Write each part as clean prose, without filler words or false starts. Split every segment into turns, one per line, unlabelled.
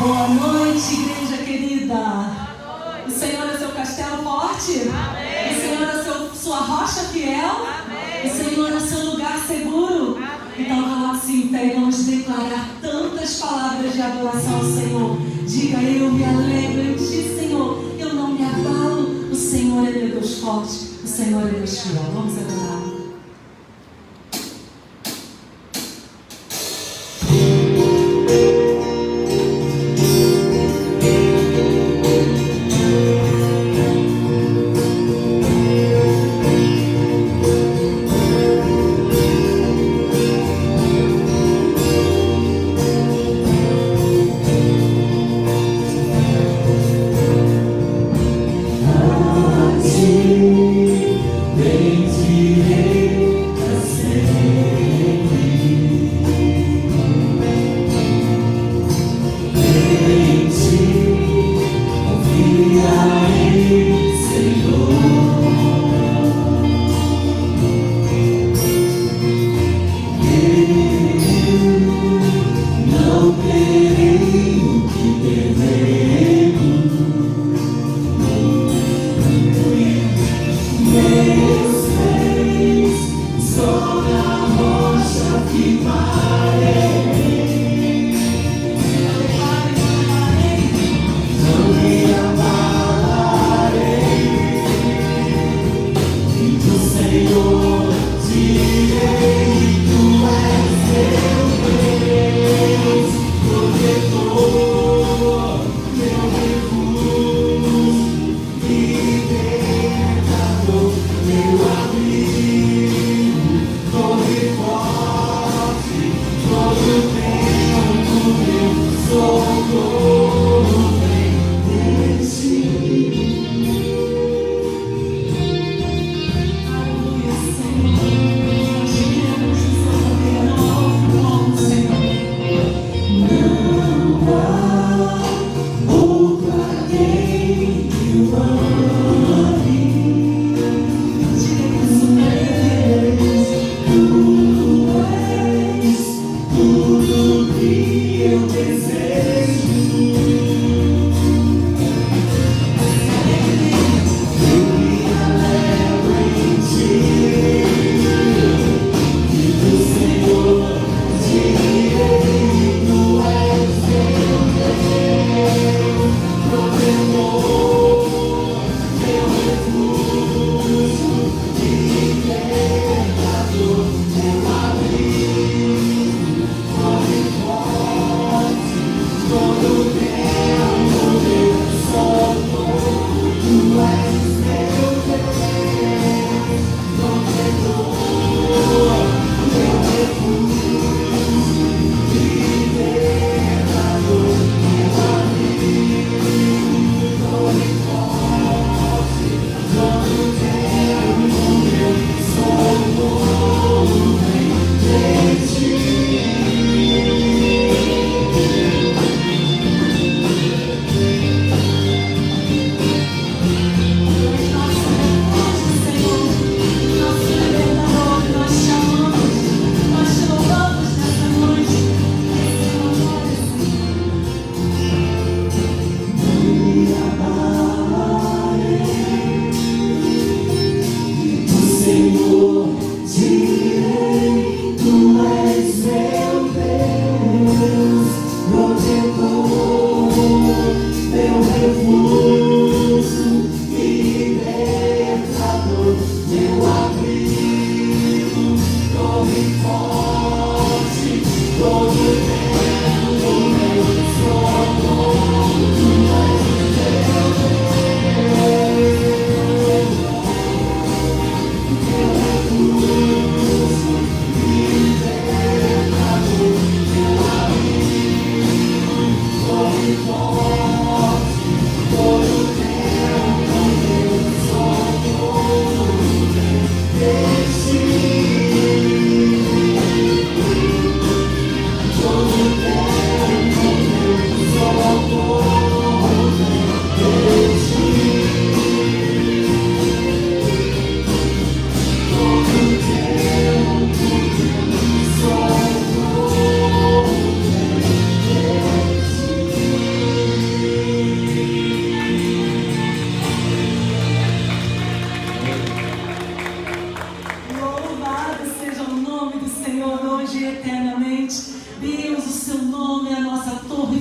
Boa noite, igreja querida. O Senhor é seu castelo forte.
Amém.
O Senhor é sua rocha fiel.
Amém.
O Senhor é seu lugar seguro.
Amém.
Então coloque-se em pé e vamos declarar tantas palavras de adoração ao Senhor. Diga: eu me alegro em ti, Senhor. Eu não me abalo. O Senhor é meu Deus forte. O Senhor é Deus fiel. Vamos adorar.
Bem-te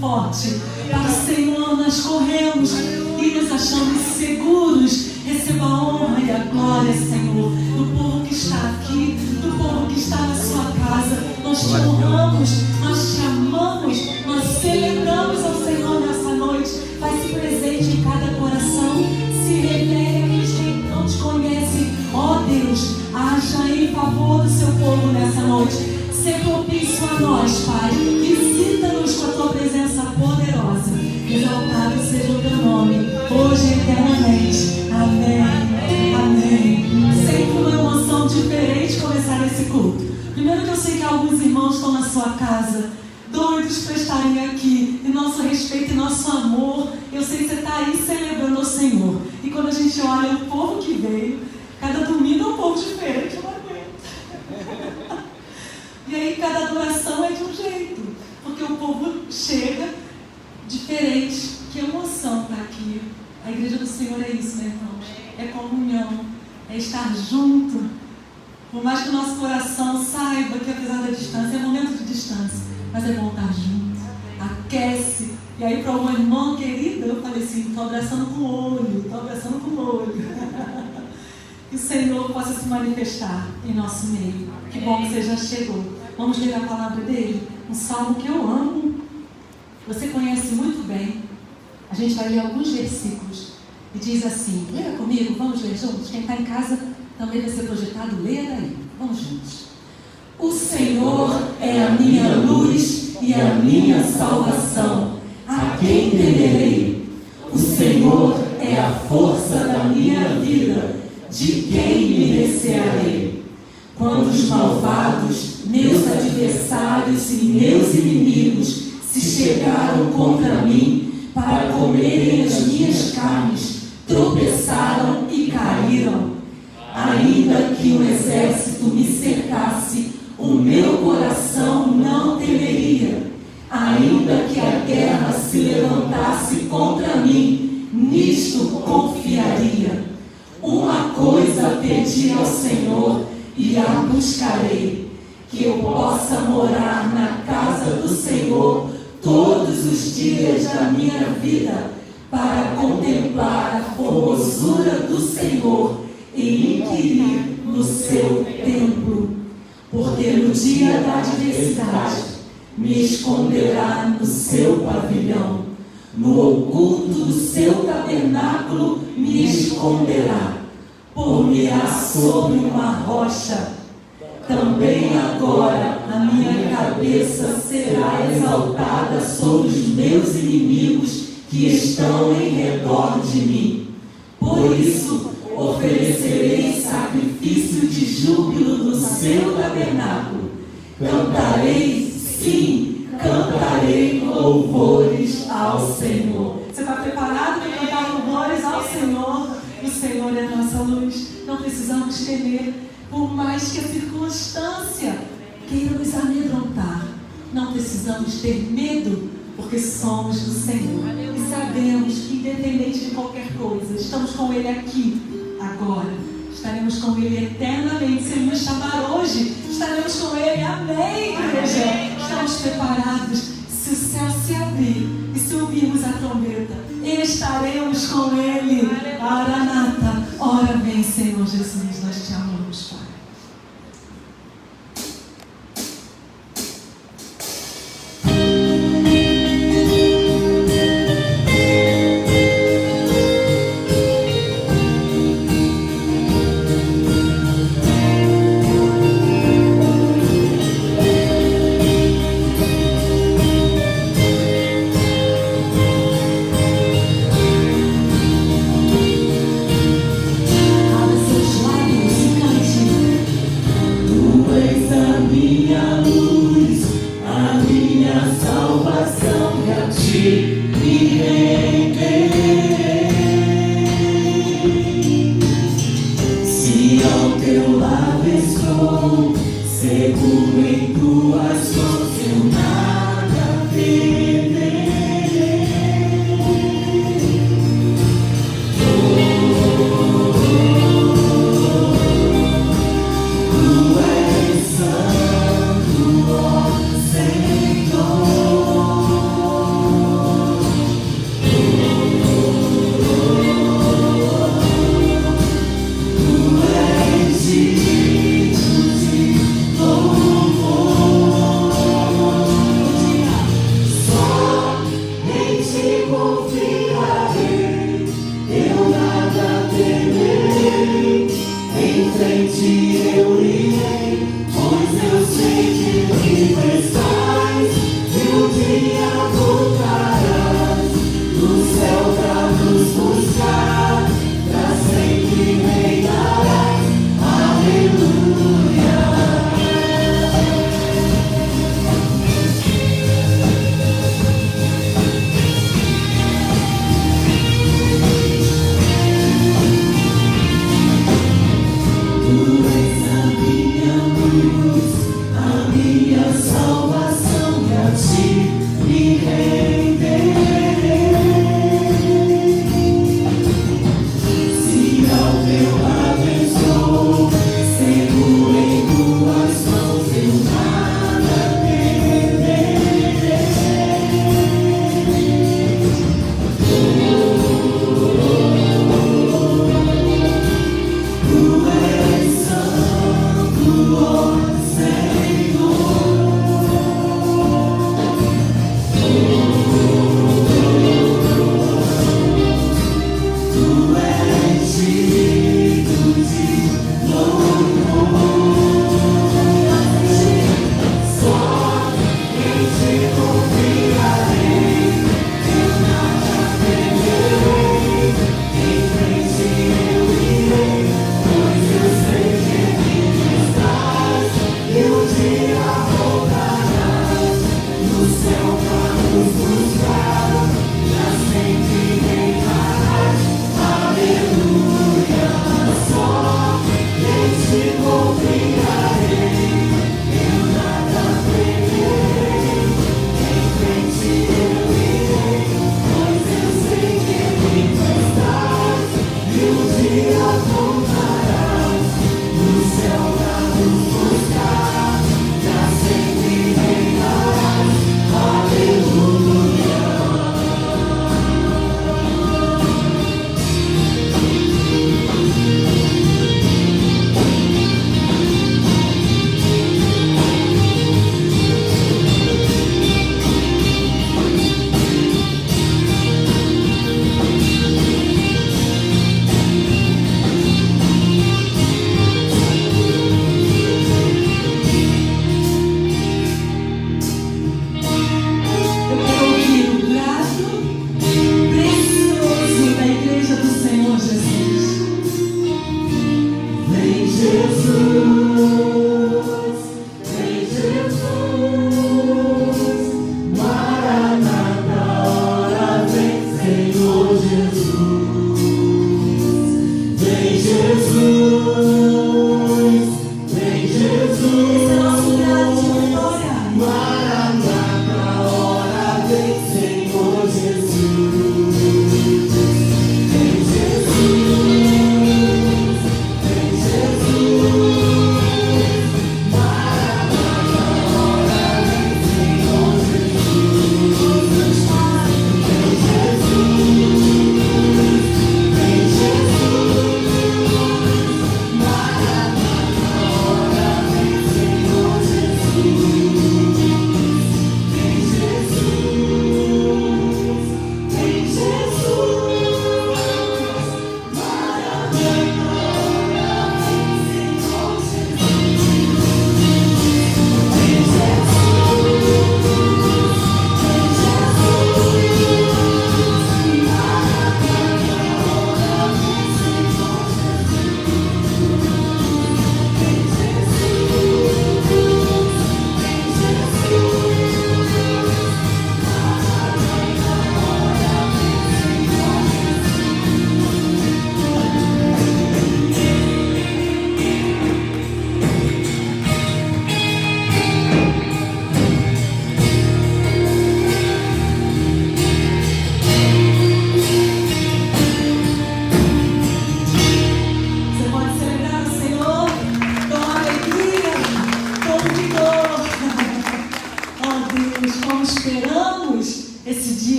forte. Para o Senhor nós corremos e nos achamos seguros. Receba a honra e a glória, Senhor, do povo que está aqui, do povo que está na sua casa. Nós te honramos, nós te amamos, nós celebramos ao Senhor nessa noite. Faz-se presente em cada coração, se revele aqueles que não te conhecem. Ó Deus, haja em favor do seu povo nessa noite. Ser propício a nós, Pai. Visita-nos com a tua presença poderosa. Exaltado seja o teu nome, hoje e eternamente. Amém. Amém. Sempre uma emoção diferente começar esse culto. Primeiro que eu sei que alguns irmãos estão na sua casa, doidos para estarem aqui, e nosso respeito e nosso amor. Eu sei que você está aí celebrando ao Senhor. E quando a gente olha o povo que veio, cada domingo é um povo diferente, eu não aguento. E aí cada adoração é de um jeito, porque o povo chega diferente. Que emoção estar aqui. A igreja do Senhor é isso, né, irmãos? É comunhão, é estar junto. Por mais que o nosso coração saiba que apesar da distância, é momento de distância, mas é bom estar junto, aquece. E aí para uma irmã querida, eu falei assim, estou abraçando com o olho, estou abraçando com o olho. Que o Senhor possa se manifestar em nosso meio. Que bom que você já chegou. Vamos ler a palavra dele, um salmo que eu amo. Você conhece muito bem. A gente vai ler alguns versículos. E diz assim, leia comigo, vamos ler juntos. Quem está em casa também vai ser projetado, leia daí. Vamos juntos. O Senhor é a minha luz e a minha salvação. A quem temerei? O Senhor é a força da minha vida. De quem me recearei? Quando os malvados, meus adversários e meus inimigos se chegaram contra mim para comerem as minhas carnes, tropeçaram e caíram. Ainda que um exército me cercasse, o meu coração não temeria. Ainda que a guerra se levantasse contra mim, nisto confiaria. Uma coisa pedi ao Senhor e a buscarei, que eu possa morar na casa do Senhor todos os dias da minha vida, para contemplar a formosura do Senhor e inquirir no seu templo. Porque no dia da adversidade me esconderá no seu pavilhão, no oculto do seu tabernáculo me esconderá. Por-me-á sobre uma rocha. Também agora a minha cabeça será exaltada sobre os meus inimigos que estão em redor de mim. Por isso oferecerei sacrifício de júbilo no seu tabernáculo. Cantarei, sim, cantarei louvores ao Senhor. Você está preparado para cantar louvores ao Senhor? O Senhor é a nossa luz. Não precisamos temer, por mais que a circunstância queira nos amedrontar. Não precisamos ter medo, porque somos do Senhor. E sabemos que, independente de qualquer coisa, estamos com Ele aqui, agora. Estaremos com Ele eternamente. Se Ele nos chamar hoje, estaremos com Ele. Amém, igreja? Estamos preparados. Se o céu se abrir e se ouvirmos a trombeta, estaremos com Ele. Maranata. Ora vem, Senhor Jesus, nós te amamos, Pai.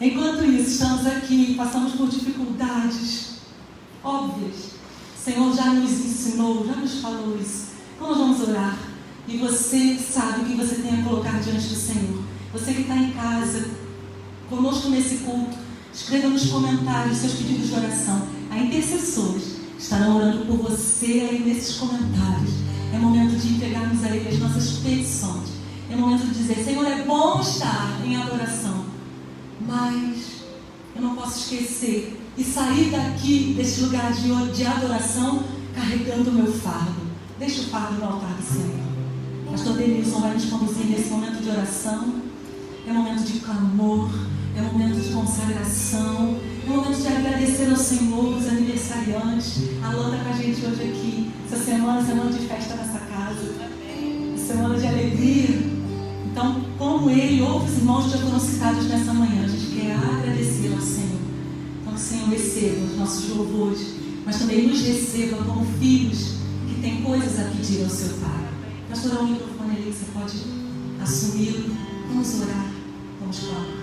Enquanto isso, estamos aqui, passamos por dificuldades óbvias. O Senhor já nos ensinou, já nos falou isso. Então nós vamos orar. E você sabe o que você tem a colocar diante do Senhor. Você que está em casa, conosco nesse culto, escreva nos comentários seus pedidos de oração. Há intercessores estarão orando por você aí nesses comentários. É momento de entregarmos a Ele as nossas petições. É momento de dizer: Senhor, é bom estar em adoração, mas eu não posso esquecer e sair daqui, desse lugar de adoração, carregando o meu fardo. Deixa o fardo no altar do Senhor. Pastor Denilson vai nos conduzir nesse momento de oração. É momento de clamor, é momento de consagração, é momento de agradecer ao Senhor, os aniversariantes. A Alana está com a gente hoje aqui. Essa semana de festa nessa casa, semana de alegria. Então, como ele e outros irmãos já foram citados nessa manhã, a gente quer agradecer ao Senhor. Então, que o Senhor receba os nossos louvores, mas também nos receba como filhos que têm coisas a pedir ao seu Pai. Pastor, o microfone ali, você pode assumi-lo. Vamos orar, vamos clamar.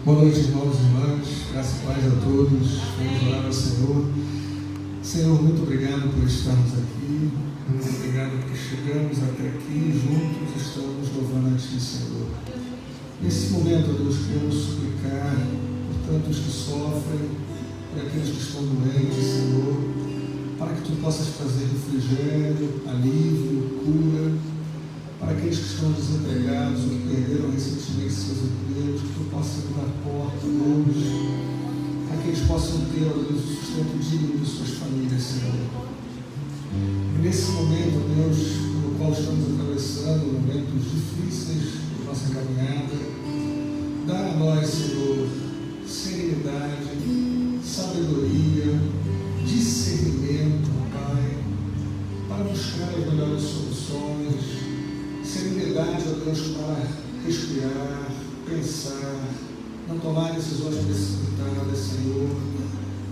Boa noite, irmãos e irmãs, graça e paz a todos. Vamos orar ao Senhor. Senhor, muito obrigado por estarmos aqui, muito obrigado porque chegamos até aqui juntos, estamos louvando a Ti, Senhor. Nesse momento, Deus, queremos suplicar por tantos que sofrem, por aqueles que estão doentes, Senhor, para que Tu possas trazer refrigério, alívio, cura, para aqueles que estão desempregados ou que perderam recentemente seus empregos, que Tu possas abrir a porta hoje, para que eles possam ter, ó Deus, o sustento digno de suas famílias, Senhor. E nesse momento, Deus, pelo qual estamos atravessando momentos difíceis da nossa caminhada, dá a nós, Senhor, serenidade, sabedoria, discernimento, Pai, para buscar as melhores soluções, serenidade, ó Deus, para respirar, pensar, não tomar decisões precipitadas, Senhor,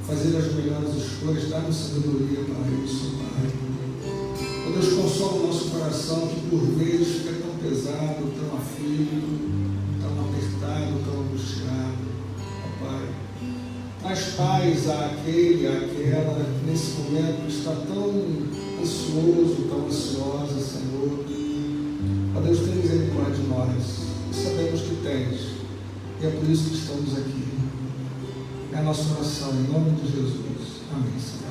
fazer as melhores escolhas, dar-nos sabedoria para isso, Pai. Ó Deus, consola o nosso coração que por vezes fica tão pesado, tão aflito, tão apertado, tão angustiado, ó Pai. Traz paz àquele, àquela que nesse momento está tão ansioso, tão ansiosa, Senhor. Ó Deus, tem misericórdia de nós, sabemos que tens, e é por isso que estamos aqui. É a nossa oração, em nome de Jesus. Amém, Senhor.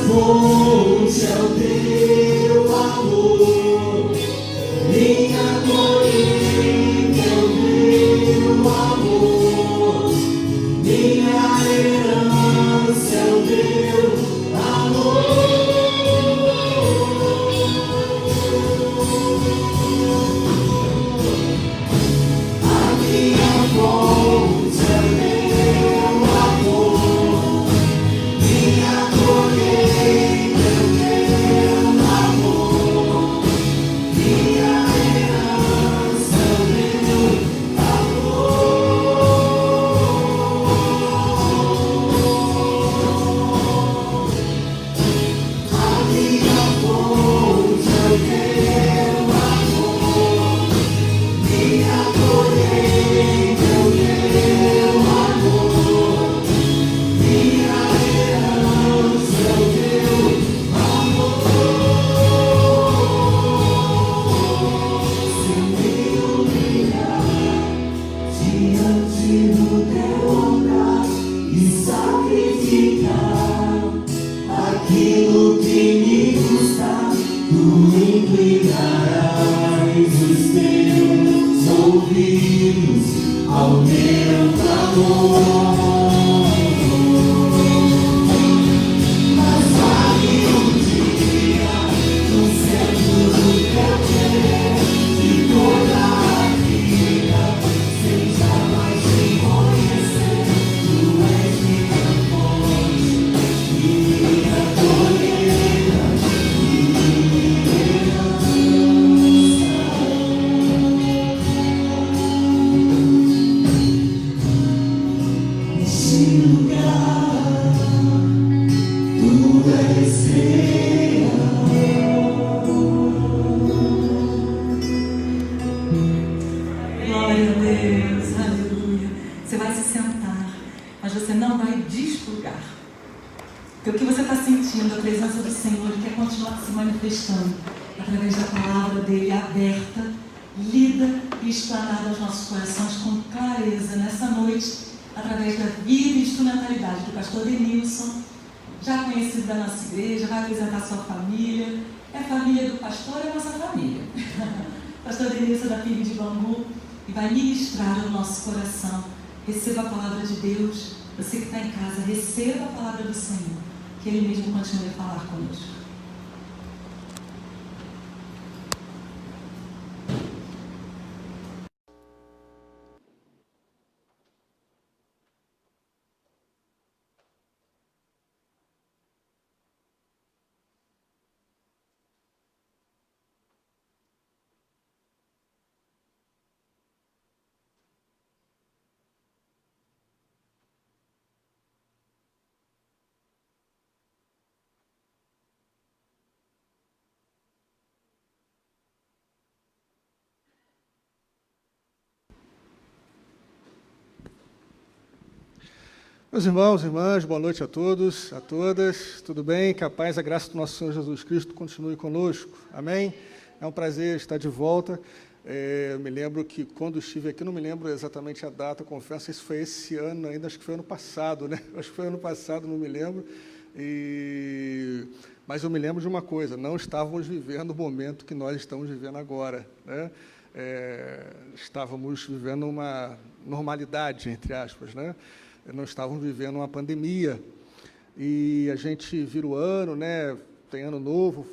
fonte é o teu amor, minha colheita é o teu amor, minha herança é o teu amor. A minha fonte é o teu amor, minha colheita é o teu amor, minha herança é o teu amor. A minha fonte é o teu amor, minha colheita é o teu amor, minha herança é o teu amor. Se me humilhar diante do teu altar e sacrificar aquilo que me custa, tu inclinarás os teus ouvidos ao meu clamor. Mas vale um dia no centro do teu pé, que toda a vida sem jamais te conhecer. Tu és minha fonte, minha colheita, minha herança. Neste lugar, tu és real.
Glória a Deus, aleluia. Você vai se sentar, mas você não vai desfrugar. Porque o que você está sentindo, a presença do Senhor, Ele quer continuar se manifestando através da palavra dEle aberta, lida e explanada aos nossos corações com clareza nessa noite, através da vida e instrumentalidade do pastor Denilson, já conhecido da nossa igreja, vai apresentar sua família. É a família do pastor, é a nossa família. Pastor Denilson da PIB de Bangu, e vai ministrar o nosso coração. Receba a palavra de Deus. Você que está em casa, receba a palavra do Senhor, que Ele mesmo continue a falar conosco.
Meus irmãos e irmãs, boa noite a todos, a todas, tudo bem? Que a paz e a graça do nosso Senhor Jesus Cristo continue conosco, amém? É um prazer estar de volta. Eu me lembro que quando estive aqui, não me lembro exatamente a data, confesso, isso foi esse ano ainda, acho que foi ano passado, né? Acho que foi ano passado, não me lembro. Mas eu me lembro de uma coisa, não estávamos vivendo o momento que nós estamos vivendo agora, né? Estávamos vivendo uma normalidade, entre aspas, né? Não estávamos vivendo uma pandemia, e a gente vira o ano, né? Tem ano novo,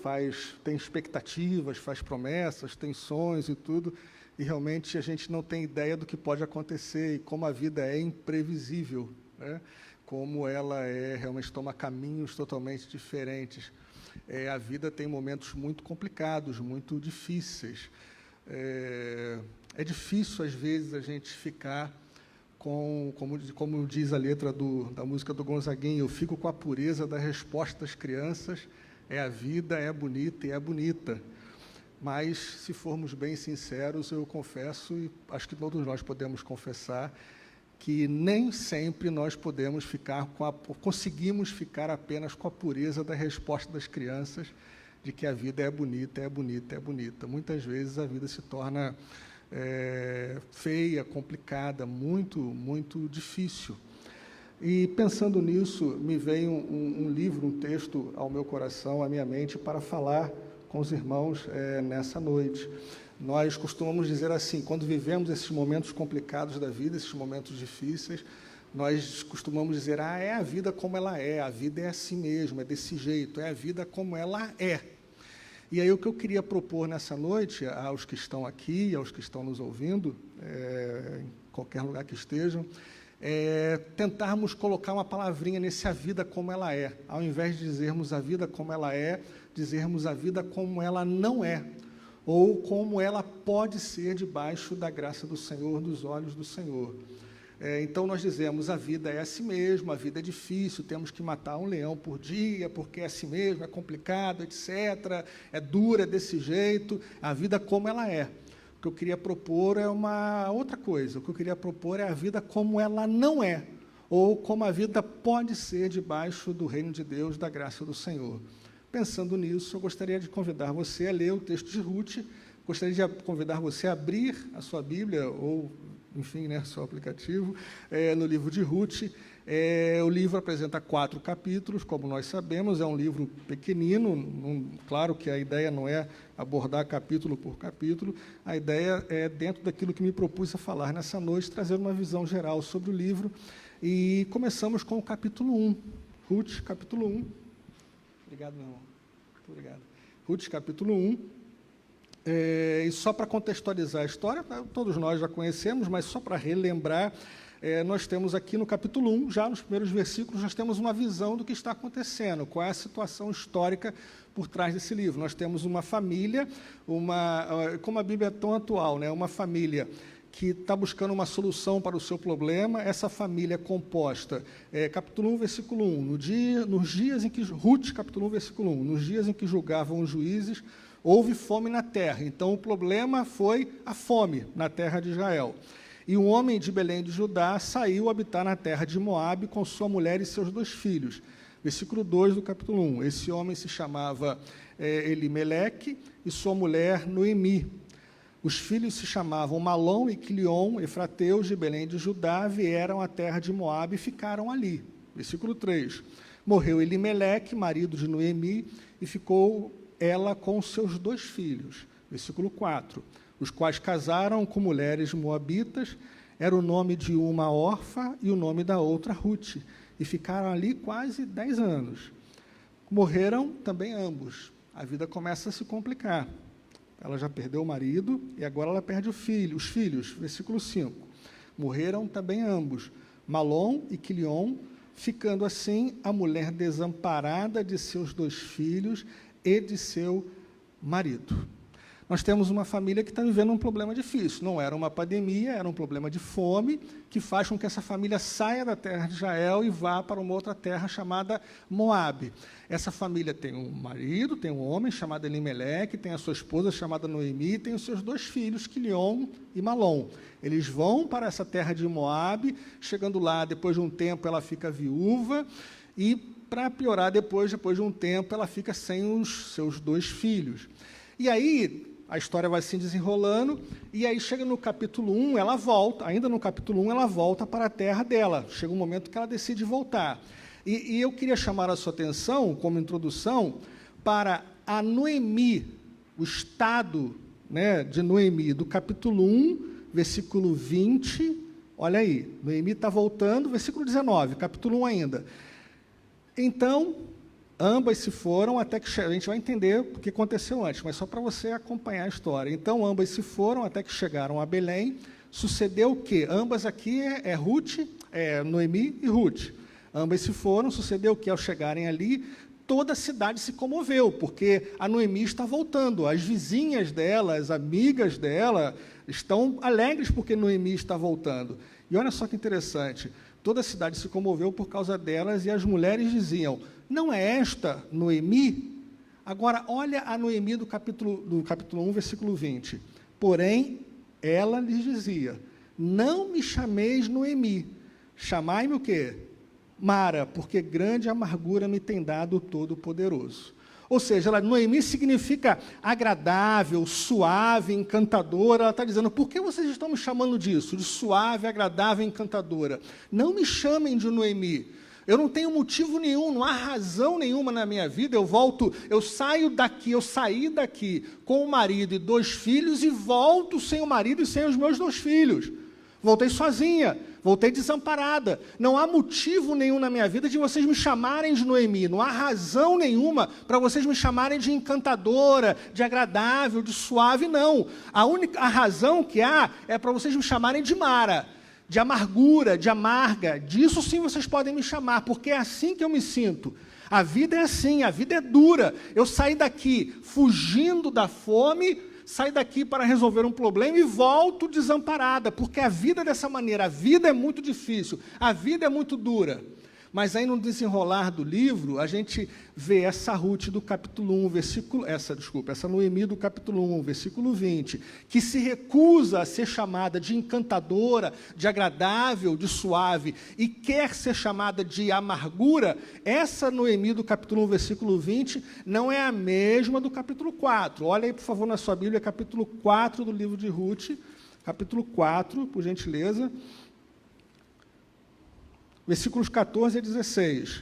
tem expectativas, faz promessas, tem sonhos e tudo, e realmente a gente não tem ideia do que pode acontecer, e como a vida é imprevisível, né? Como ela realmente toma caminhos totalmente diferentes. A vida tem momentos muito complicados, muito difíceis. É difícil, às vezes, a gente ficar como diz a letra da música do Gonzaguinha, eu fico com a pureza da resposta das crianças, a vida é bonita e é bonita. Mas, se formos bem sinceros, eu confesso, e acho que todos nós podemos confessar, que nem sempre nós conseguimos ficar apenas com a pureza da resposta das crianças, de que a vida é bonita, é bonita, é bonita. Muitas vezes a vida se torna feia, complicada, muito, muito difícil. E pensando nisso, me veio um livro, um texto ao meu coração, à minha mente, para falar com os irmãos nessa noite. Nós costumamos dizer assim, quando vivemos esses momentos complicados da vida, esses momentos difíceis, nós costumamos dizer, é a vida como ela é, a vida é assim mesmo, é desse jeito, é a vida como ela é. E aí o que eu queria propor nessa noite, aos que estão aqui, aos que estão nos ouvindo, em qualquer lugar que estejam, tentarmos colocar uma palavrinha nesse a vida como ela é, ao invés de dizermos a vida como ela é, dizermos a vida como ela não é, ou como ela pode ser debaixo da graça do Senhor, dos olhos do Senhor. Então nós dizemos, a vida é assim mesmo, a vida é difícil, temos que matar um leão por dia, porque é assim mesmo, é complicado, etc., é dura, é desse jeito, a vida como ela é. O que eu queria propor é uma outra coisa, o que eu queria propor é a vida como ela não é, ou como a vida pode ser debaixo do reino de Deus, da graça do Senhor. Pensando nisso, eu gostaria de convidar você a ler o texto de Ruth, gostaria de convidar você a abrir a sua Bíblia, ou, enfim, seu aplicativo, no livro de Ruth. O livro apresenta 4 capítulos, como nós sabemos, é um livro pequenino, claro que a ideia não é abordar capítulo por capítulo, a ideia é, dentro daquilo que me propus a falar nessa noite, trazer uma visão geral sobre o livro, e começamos com o capítulo 1, Ruth, capítulo 1. Obrigado, meu irmão. Muito obrigado. Ruth, capítulo 1. E só para contextualizar a história, todos nós já conhecemos, mas só para relembrar, nós temos aqui no capítulo 1, já nos primeiros versículos, nós temos uma visão do que está acontecendo, qual é a situação histórica por trás desse livro. Nós temos uma família, como a Bíblia é tão atual, uma família que está buscando uma solução para o seu problema. Essa família é composta, capítulo 1, versículo 1, nos dias em que, Ruth, capítulo 1, versículo 1, nos dias em que julgavam os juízes, houve fome na terra. Então, o problema foi a fome na terra de Israel. E um homem de Belém de Judá saiu habitar na terra de Moabe com sua mulher e seus 2 filhos. Versículo 2 do capítulo 1. Esse homem se chamava Elimeleque e sua mulher Noemi. Os filhos se chamavam Malom e Quilion, efrateus de Belém de Judá, vieram à terra de Moabe e ficaram ali. Versículo 3. Morreu Elimeleque, marido de Noemi, e ficou ela com seus 2 filhos. Versículo 4. Os quais casaram com mulheres moabitas, era o nome de uma Orfa e o nome da outra Ruth, e ficaram ali quase 10 anos. Morreram também ambos. A vida começa a se complicar. Ela já perdeu o marido e agora ela perde os filhos. Versículo 5. Morreram também ambos, Malom e Quilion, ficando assim a mulher desamparada de seus 2 filhos e de seu marido. Nós temos uma família que está vivendo um problema difícil. Não era uma pandemia, era um problema de fome, que faz com que essa família saia da terra de Israel e vá para uma outra terra chamada Moabe. Essa família tem um marido, tem um homem chamado Elimeleque, tem a sua esposa chamada Noemi, tem os seus 2 filhos, Quilion e Malom. Eles vão para essa terra de Moabe, chegando lá, depois de um tempo, ela fica viúva, e, para piorar, depois de um tempo, ela fica sem os seus 2 filhos. E aí, a história vai se desenrolando, e aí chega no capítulo 1, ela volta, ainda no capítulo 1, ela volta para a terra dela. Chega um momento que ela decide voltar. E eu queria chamar a sua atenção, como introdução, para a Noemi, o estado de Noemi, do capítulo 1, versículo 20, olha aí, Noemi está voltando, versículo 19, capítulo 1 ainda. Então, ambas se foram, até que a gente vai entender o que aconteceu antes, mas só para você acompanhar a história. Então, ambas se foram, até que chegaram a Belém. Sucedeu o quê? Ambas aqui Ruth, Noemi e Ruth. Ambas se foram, sucedeu o quê? Ao chegarem ali, toda a cidade se comoveu, porque a Noemi está voltando. As vizinhas dela, as amigas dela, estão alegres porque Noemi está voltando. E olha só que interessante, toda a cidade se comoveu por causa delas, e as mulheres diziam, não é esta Noemi? Agora, olha a Noemi do capítulo 1, versículo 20. Porém, ela lhes dizia, não me chameis Noemi, chamai-me o quê? Mara, porque grande amargura me tem dado o Todo-Poderoso. Ou seja, Noemi significa agradável, suave, encantadora. Ela está dizendo, por que vocês estão me chamando disso? De suave, agradável, encantadora. Não me chamem de Noemi. Eu não tenho motivo nenhum, não há razão nenhuma na minha vida. Eu saí daqui com o marido e 2 filhos e volto sem o marido e sem os meus 2 filhos. Voltei sozinha, voltei desamparada. Não há motivo nenhum na minha vida de vocês me chamarem de Noemi. Não há razão nenhuma para vocês me chamarem de encantadora, de agradável, de suave, não. A razão que há é para vocês me chamarem de Mara, de amargura, de amarga. Disso sim vocês podem me chamar, porque é assim que eu me sinto. A vida é assim, a vida é dura. Eu saí daqui fugindo da fome, saí daqui para resolver um problema e volto desamparada, porque a vida é dessa maneira, a vida é muito difícil, a vida é muito dura. Mas aí no desenrolar do livro, a gente vê essa Ruth do capítulo 1, essa Noemi do capítulo 1, versículo 20, que se recusa a ser chamada de encantadora, de agradável, de suave, e quer ser chamada de amargura. Essa Noemi do capítulo 1, versículo 20, não é a mesma do capítulo 4. Olha aí, por favor, na sua Bíblia, capítulo 4 do livro de Ruth, capítulo 4, por gentileza. Versículos 14 a 16.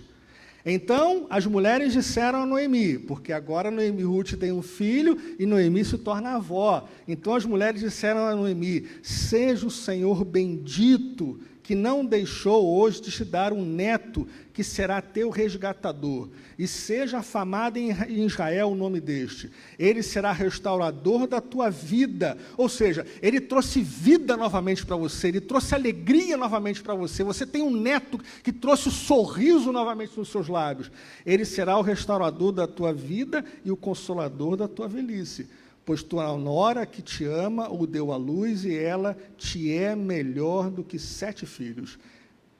Então, as mulheres disseram a Noemi, porque agora Noemi e Ruth têm um filho e Noemi se torna avó. Então, as mulheres disseram a Noemi, seja o Senhor bendito, que não deixou hoje de te dar um neto, que será teu resgatador. E seja afamado em Israel o nome deste. Ele será restaurador da tua vida. Ou seja, ele trouxe vida novamente para você, ele trouxe alegria novamente para você. Você tem um neto que trouxe o sorriso novamente nos seus lábios. Ele será o restaurador da tua vida e o consolador da tua velhice. Pois tua nora que te ama o deu à luz e ela te é melhor do que 7 filhos.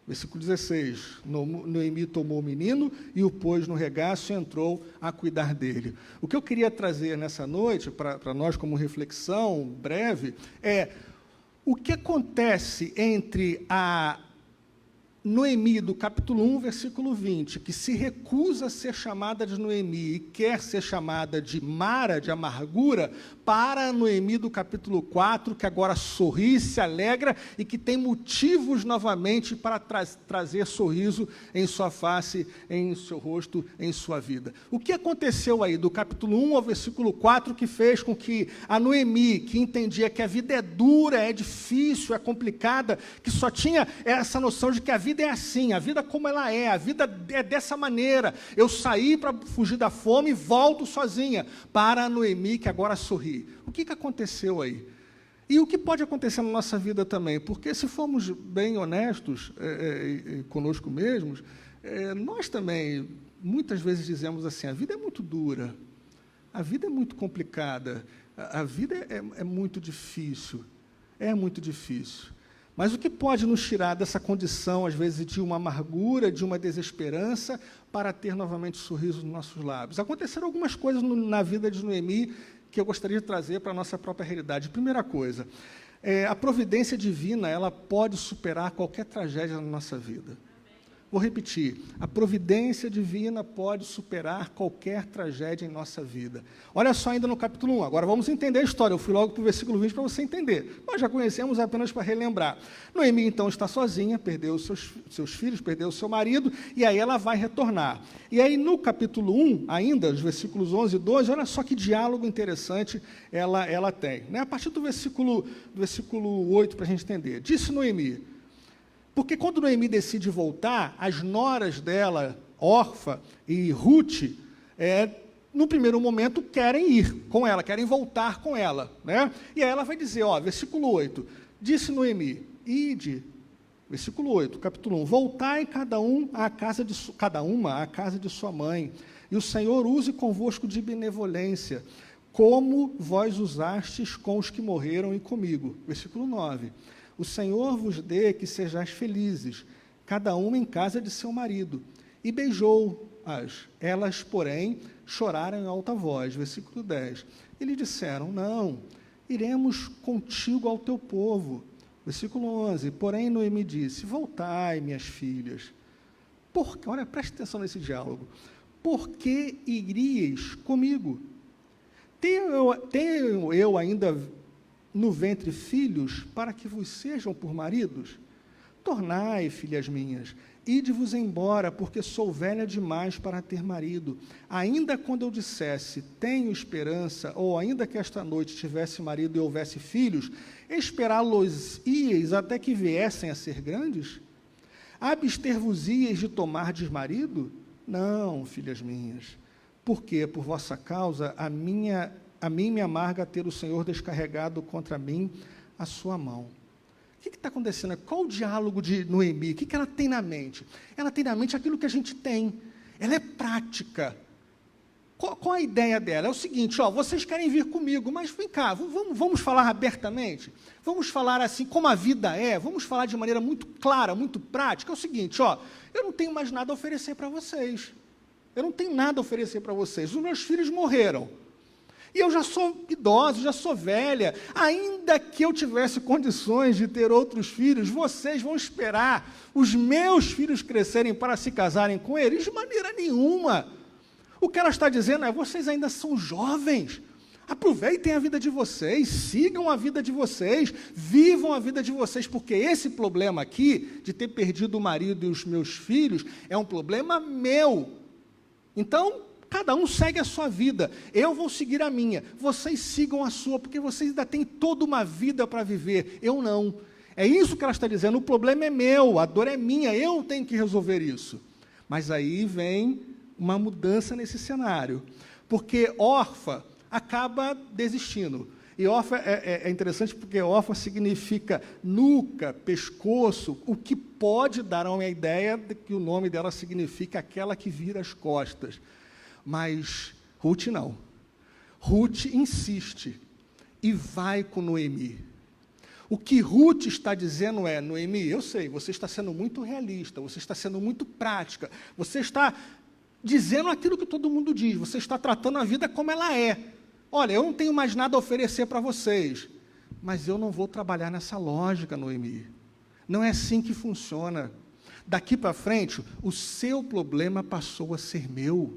Versículo 16, Noemi tomou o menino e o pôs no regaço e entrou a cuidar dele. O que eu queria trazer nessa noite, para nós como reflexão breve, é o que acontece entre a Noemi, do capítulo 1, versículo 20, que se recusa a ser chamada de Noemi e quer ser chamada de Mara, de amargura, para a Noemi do capítulo 4, que agora sorri, se alegra e que tem motivos novamente para trazer sorriso em sua face, em seu rosto, em sua vida. O que aconteceu aí, do capítulo 1 ao versículo 4, que fez com que a Noemi, que entendia que a vida é dura, é difícil, é complicada, que só tinha essa noção de que a vida é assim, a vida como ela é, a vida é dessa maneira. Eu saí para fugir da fome e volto sozinha, para a Noemi, que agora sorri. O que aconteceu aí? E o que pode acontecer na nossa vida também? Porque se formos bem honestos conosco mesmos, nós também, muitas vezes dizemos assim, a vida é muito dura, a vida é muito complicada, a vida é muito difícil, é muito difícil. Mas o que pode nos tirar dessa condição, às vezes, de uma amargura, de uma desesperança, para ter novamente sorriso nos nossos lábios? Aconteceram algumas coisas na vida de Noemi que eu gostaria de trazer para a nossa própria realidade. Primeira coisa, a providência divina, ela pode superar qualquer tragédia na nossa vida. Vou repetir, a providência divina pode superar qualquer tragédia em nossa vida. Olha só ainda no capítulo 1, agora vamos entender a história. Eu fui logo para o versículo 20 para você entender. Nós já conhecemos, apenas para relembrar. Noemi, então, está sozinha, perdeu os seus filhos, perdeu o seu marido, e aí ela vai retornar. E aí no capítulo 1, ainda, os versículos 11 e 12, olha só que diálogo interessante ela tem. Né? A partir do versículo 8, para a gente entender. Disse Noemi, porque quando Noemi decide voltar, as noras dela, Orfa e Ruth, no primeiro momento, querem ir com ela, querem voltar com ela. Né? E aí ela vai dizer, versículo 8, disse Noemi, ide, versículo 8, capítulo 1, voltai cada uma à casa de sua mãe, e o Senhor use convosco de benevolência, como vós usastes com os que morreram e comigo. Versículo 9, o Senhor vos dê que sejais felizes, cada uma em casa de seu marido. E beijou-as. Elas, porém, choraram em alta voz. Versículo 10. E lhe disseram, não, iremos contigo ao teu povo. Versículo 11. Porém, Noemi disse, voltai, minhas filhas. Olha, preste atenção nesse diálogo.
por que iríeis comigo? Tenho eu ainda no ventre filhos para que vos sejam por maridos? Tornai, filhas minhas, ide-vos embora, porque sou velha demais para ter marido. Ainda quando eu dissesse, tenho esperança, ou ainda que esta noite tivesse marido e houvesse filhos, esperá-los-íeis até que viessem a ser grandes? Abster-vos-íeis de tomardes marido? Não, filhas minhas, porque por vossa causa a mim me amarga ter o Senhor descarregado contra mim a sua mão. O que está acontecendo? Qual o diálogo de Noemi? O que ela tem na mente? Ela tem na mente aquilo que a gente tem. Ela é prática. Qual a ideia dela? É o seguinte, vocês querem vir comigo, mas vem cá, vamos falar abertamente? Vamos falar assim como a vida é? Vamos falar de maneira muito clara, muito prática? É o seguinte, eu não tenho mais nada a oferecer para vocês. Eu não tenho nada a oferecer para vocês. Os meus filhos morreram. E eu já sou idosa, já sou velha. Ainda que eu tivesse condições de ter outros filhos, vocês vão esperar os meus filhos crescerem para se casarem com eles? De maneira nenhuma. O que ela está dizendo é, vocês ainda são jovens. Aproveitem a vida de vocês, sigam a vida de vocês, vivam a vida de vocês, porque esse problema aqui, de ter perdido o marido e os meus filhos, é um problema meu. Então, cada um segue a sua vida, eu vou seguir a minha, vocês sigam a sua, porque vocês ainda têm toda uma vida para viver, eu não. É isso que ela está dizendo, o problema é meu, a dor é minha, eu tenho que resolver isso. Mas aí vem uma mudança nesse cenário, porque Orfa acaba desistindo. E Orfa é interessante porque Orfa significa nuca, pescoço, o que pode dar uma ideia de que o nome dela significa aquela que vira as costas. Mas Ruth não. Ruth insiste e vai com Noemi. O que Ruth está dizendo é, Noemi, eu sei, você está sendo muito realista, você está sendo muito prática, você está dizendo aquilo que todo mundo diz, você está tratando a vida como ela é. Olha, eu não tenho mais nada a oferecer para vocês, mas eu não vou trabalhar nessa lógica, Noemi. Não é assim que funciona. Daqui para frente, o seu problema passou a ser meu.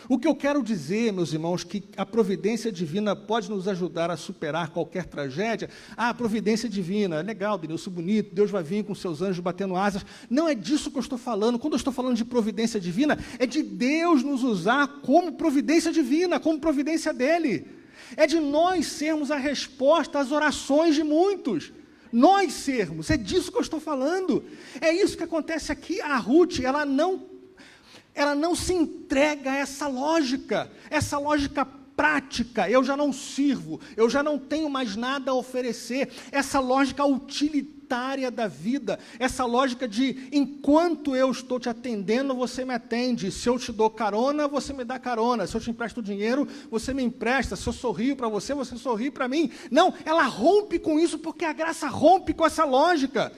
O que eu quero dizer, meus irmãos, que a providência divina pode nos ajudar a superar qualquer tragédia. A providência divina, é legal, Denilson, bonito, Deus vai vir com seus anjos batendo asas. Não é disso que eu estou falando. Quando eu estou falando de providência divina, é de Deus nos usar como providência divina, como providência dele. É de nós sermos a resposta às orações de muitos. Nós sermos, é disso que eu estou falando. É isso que acontece aqui. A Ruth, ela não se entrega a essa lógica prática, eu já não sirvo, eu já não tenho mais nada a oferecer, essa lógica utilitária da vida, essa lógica de, enquanto eu estou te atendendo, você me atende, se eu te dou carona, você me dá carona, se eu te empresto dinheiro, você me empresta, se eu sorrio para você, você sorri para mim. Não, ela rompe com isso, porque a graça rompe com essa lógica.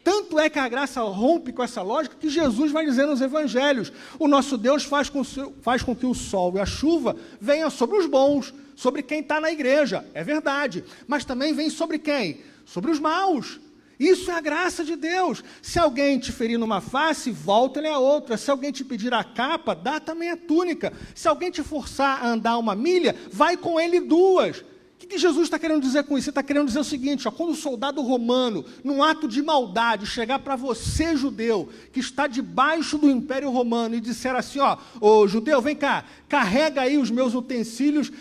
Tanto é que a graça rompe com essa lógica que Jesus vai dizer nos evangelhos, o nosso Deus faz com que o sol e a chuva venham sobre os bons, sobre quem está na igreja, é verdade, mas também vem sobre quem? Sobre os maus. Isso é a graça de Deus. Se alguém te ferir numa face, volta-lhe a outra. Se alguém te pedir a capa, dá também a túnica. Se alguém te forçar a andar 1 milha, vai com ele 2. O que Jesus está querendo dizer com isso? Ele está querendo dizer o seguinte, quando o soldado romano, num ato de maldade, chegar para você, judeu, que está debaixo do Império Romano, e disser assim, ô judeu, vem cá, carrega aí os meus utensílios,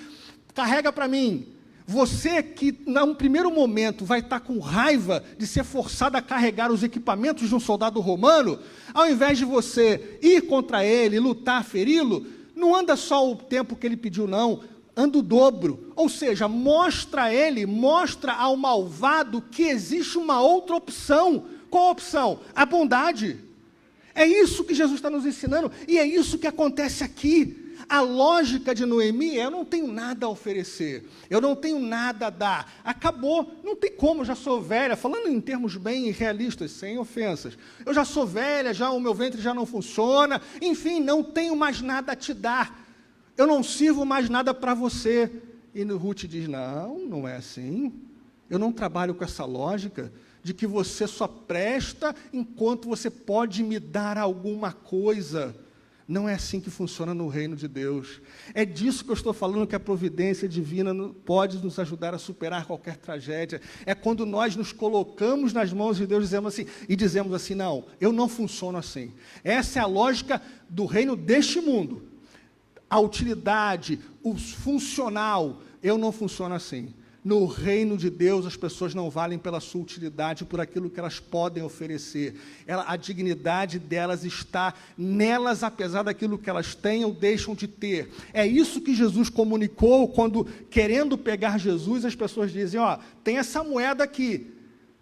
carrega para mim. Você que, num primeiro momento, vai estar com raiva de ser forçado a carregar os equipamentos de um soldado romano, ao invés de você ir contra ele, lutar, feri-lo, não anda só o tempo que ele pediu, não, anda o dobro, ou seja, mostra ao malvado que existe uma outra opção. Qual a opção? A bondade. É isso que Jesus está nos ensinando, e é isso que acontece aqui. A lógica de Noemi é, eu não tenho nada a oferecer, eu não tenho nada a dar, acabou, não tem como, eu já sou velha, falando em termos bem realistas, sem ofensas, eu já sou velha, já o meu ventre já não funciona, enfim, não tenho mais nada a te dar. Eu não sirvo mais nada para você. E Ruth diz, não é assim. Eu não trabalho com essa lógica de que você só presta enquanto você pode me dar alguma coisa. Não é assim que funciona no reino de Deus. É disso que eu estou falando, que a providência divina pode nos ajudar a superar qualquer tragédia. É quando nós nos colocamos nas mãos de Deus e dizemos assim, não, eu não funciono assim. Essa é a lógica do reino deste mundo. A utilidade, o funcional, eu não funciono assim. No reino de Deus, as pessoas não valem pela sua utilidade, por aquilo que elas podem oferecer. A dignidade delas está nelas, apesar daquilo que elas têm ou deixam de ter. É isso que Jesus comunicou quando, querendo pegar Jesus, as pessoas dizem, tem essa moeda aqui.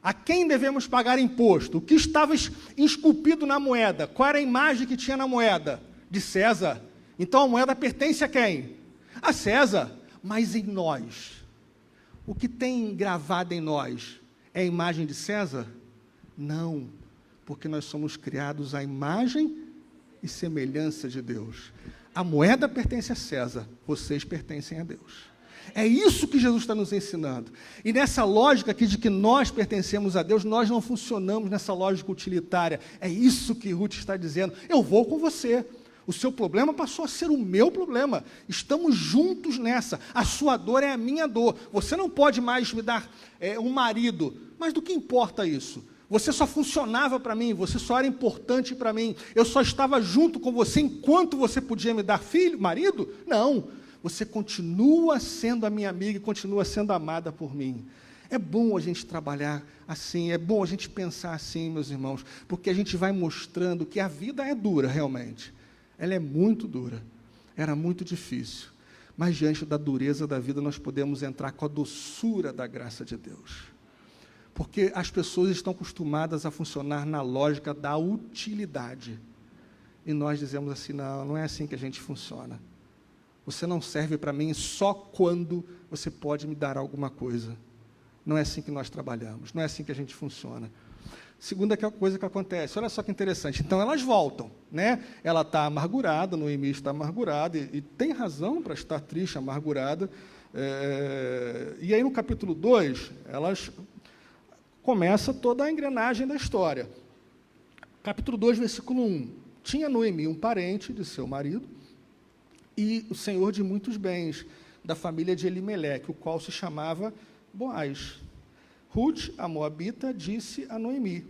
A quem devemos pagar imposto? O que estava esculpido na moeda? Qual era a imagem que tinha na moeda? De César. Então a moeda pertence a quem? A César. Mas em nós, o que tem gravado em nós é a imagem de César? Não, porque nós somos criados à imagem e semelhança de Deus. A moeda pertence a César, vocês pertencem a Deus. É isso que Jesus está nos ensinando. E nessa lógica aqui de que nós pertencemos a Deus, nós não funcionamos nessa lógica utilitária. É isso que Ruth está dizendo. Eu vou com você. O seu problema passou a ser o meu problema. Estamos juntos nessa. A sua dor é a minha dor. Você não pode mais me dar um marido. Mas do que importa isso? Você só funcionava para mim, você só era importante para mim. Eu só estava junto com você enquanto você podia me dar filho, marido? Não. Você continua sendo a minha amiga e continua sendo amada por mim. É bom a gente trabalhar assim, é bom a gente pensar assim, meus irmãos, porque a gente vai mostrando que a vida é dura, realmente. Ela é muito dura, era muito difícil, mas diante da dureza da vida nós podemos entrar com a doçura da graça de Deus, porque as pessoas estão acostumadas a funcionar na lógica da utilidade, e nós dizemos assim, não é assim que a gente funciona. Você não serve para mim só quando você pode me dar alguma coisa. Não é assim que nós trabalhamos, não é assim que a gente funciona. Segunda coisa que acontece, olha só que interessante, então elas voltam, né? Ela está amargurada, Noemi está amargurada, e tem razão para estar triste, amargurada, e aí no capítulo 2, elas começa toda a engrenagem da história. Capítulo 2, versículo 1, tinha Noemi um parente de seu marido, e o senhor de muitos bens, da família de Elimeleque, o qual se chamava Boaz. Ruth, a moabita, disse a Noemi,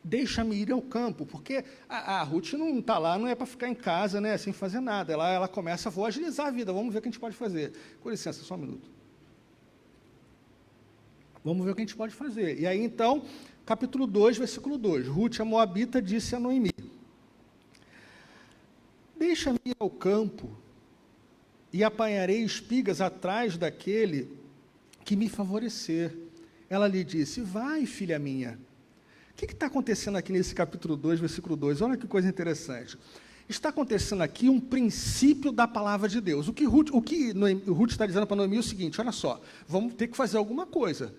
deixa-me ir ao campo, porque a Ruth não está lá, não é para ficar em casa, né, sem fazer nada. Ela começa, vou agilizar a vida, vamos ver o que a gente pode fazer. Com licença, só um minuto. Vamos ver o que a gente pode fazer. E aí, então, capítulo 2, versículo 2. Ruth, a moabita, disse a Noemi, deixa-me ir ao campo e apanharei espigas atrás daquele que me favorecer. Ela lhe disse, vai, filha minha. O que está acontecendo aqui nesse capítulo 2, versículo 2? Olha que coisa interessante. Está acontecendo aqui um princípio da palavra de Deus. O que Ruth está dizendo para Noemi é o seguinte, olha só, vamos ter que fazer alguma coisa.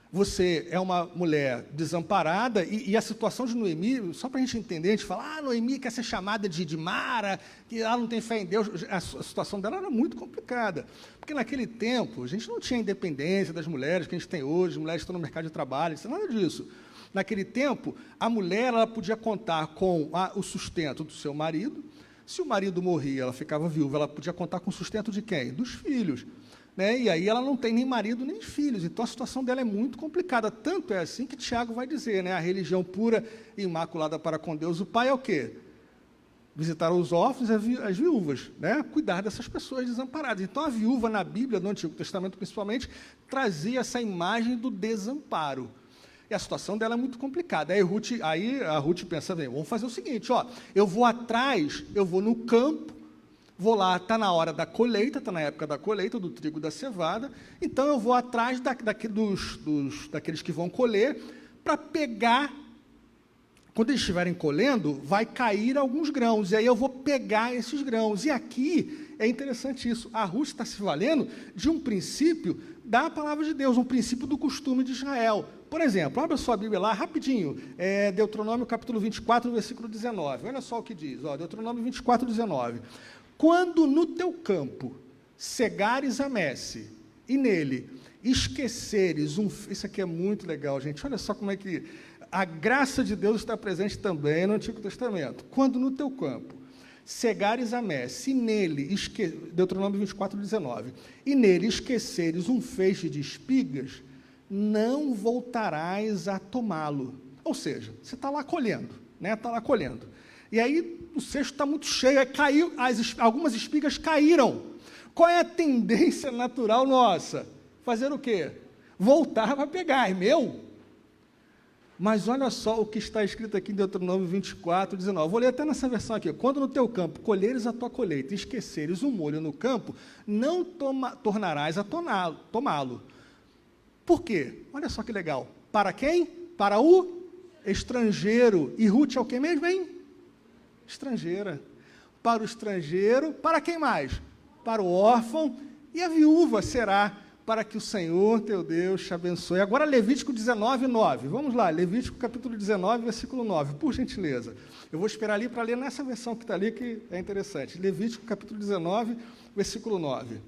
Você é uma mulher desamparada, e a situação de Noemi, só para a gente entender, a gente fala, Noemi quer ser chamada de Mara, que ela não tem fé em Deus. A situação dela era muito complicada, porque naquele tempo, a gente não tinha a independência das mulheres que a gente tem hoje, as mulheres estão no mercado de trabalho, isso, nada disso. Naquele tempo, a mulher ela podia contar com o sustento do seu marido. Se o marido morria, ela ficava viúva, ela podia contar com o sustento de quem? Dos filhos. Né? E aí ela não tem nem marido nem filhos, então a situação dela é muito complicada, tanto é assim que Tiago vai dizer, né? A religião pura e imaculada para com Deus, o pai é o quê? Visitar os órfãos e as viúvas, né? Cuidar dessas pessoas desamparadas. Então a viúva na Bíblia, no Antigo Testamento principalmente, trazia essa imagem do desamparo, e a situação dela é muito complicada. Aí a Ruth pensa, bem, vamos fazer o seguinte, eu vou no campo, vou lá, está na hora da colheita, está na época da colheita, do trigo e da cevada, então eu vou atrás daqueles que vão colher, para pegar, quando eles estiverem colhendo, vai cair alguns grãos, e aí eu vou pegar esses grãos. E aqui é interessante isso, a Ruth está se valendo de um princípio da palavra de Deus, um princípio do costume de Israel. Por exemplo, abra sua Bíblia lá, rapidinho, Deuteronômio capítulo 24, versículo 19, olha só o que diz, Deuteronômio 24, 19. Quando no teu campo cegares a messe, e nele esqueceres isso aqui é muito legal, gente, olha só como é que a graça de Deus está presente também no Antigo Testamento. Quando no teu campo cegares a messe, e nele, Deuteronômio 24, 19, e nele esqueceres um feixe de espigas, não voltarás a tomá-lo. Ou seja, você está lá colhendo, né? Está lá colhendo. E aí o cesto está muito cheio, aí caiu, algumas espigas caíram. Qual é a tendência natural nossa? Fazer o quê? Voltar para pegar, é meu. Mas olha só o que está escrito aqui em Deuteronômio 24, 19. Vou ler até nessa versão aqui. Quando no teu campo colheres a tua colheita e esqueceres o molho no campo, não tornarás a tomá-lo. Por quê? Olha só que legal. Para quem? Para o estrangeiro. E Ruth é o que mesmo, hein? Estrangeira. Para o estrangeiro. Para quem mais? Para o órfão. E a viúva será para que o Senhor, teu Deus, te abençoe. Agora, Levítico 19, 9. Vamos lá, Levítico capítulo 19, versículo 9, por gentileza. Eu vou esperar ali para ler nessa versão que está ali, que é interessante. Levítico capítulo 19, versículo 9.